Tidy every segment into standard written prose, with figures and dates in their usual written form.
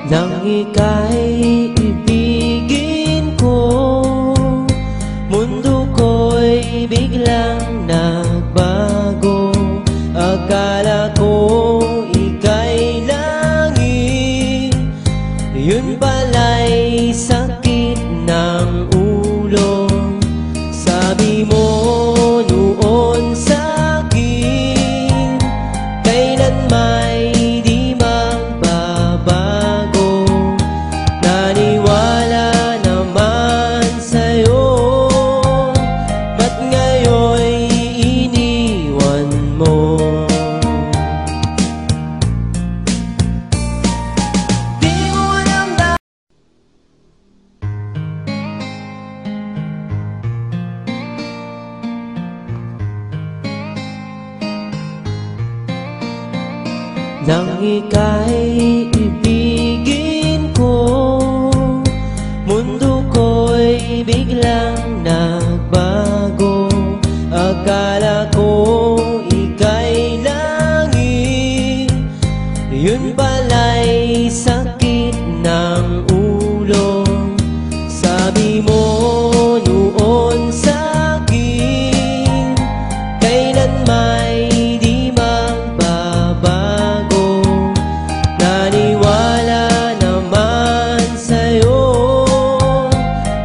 Nang ika'y ibigin ko, mundo ko'y biglang nagbago. Akala ko ika'y langit, yun pala'y sakit ng ulo. Sabi mo noon sa'kin, kailan may di magbabago. Naniwala naman sa'yo, ba't ngayon'y iniwan mo? Di mo alam na nang ika'y ibigin ko, mundo ko'y biglang nagbago. Akala ko ika'y langit, yun pala'y sakit ng ulo. Sabi mo noon sa'kin, kailan may di magbabago. Naniwala naman sa'yo,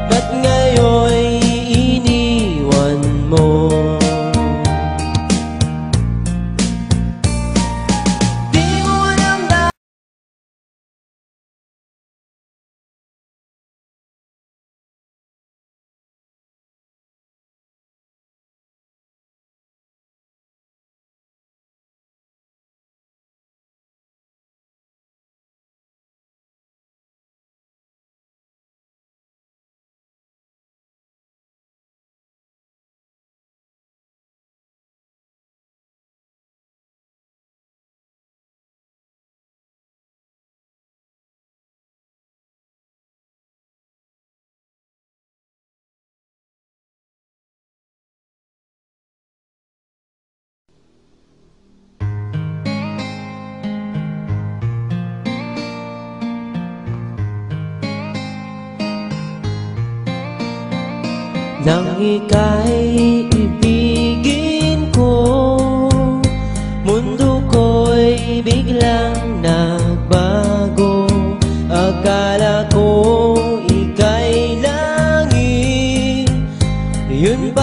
ba't ngayon'y iniwan mo? Di mo alam na nang ika'y ibigin ko, mundo ko'y biglang nagbago. Akala ko ika'y langit, yun ba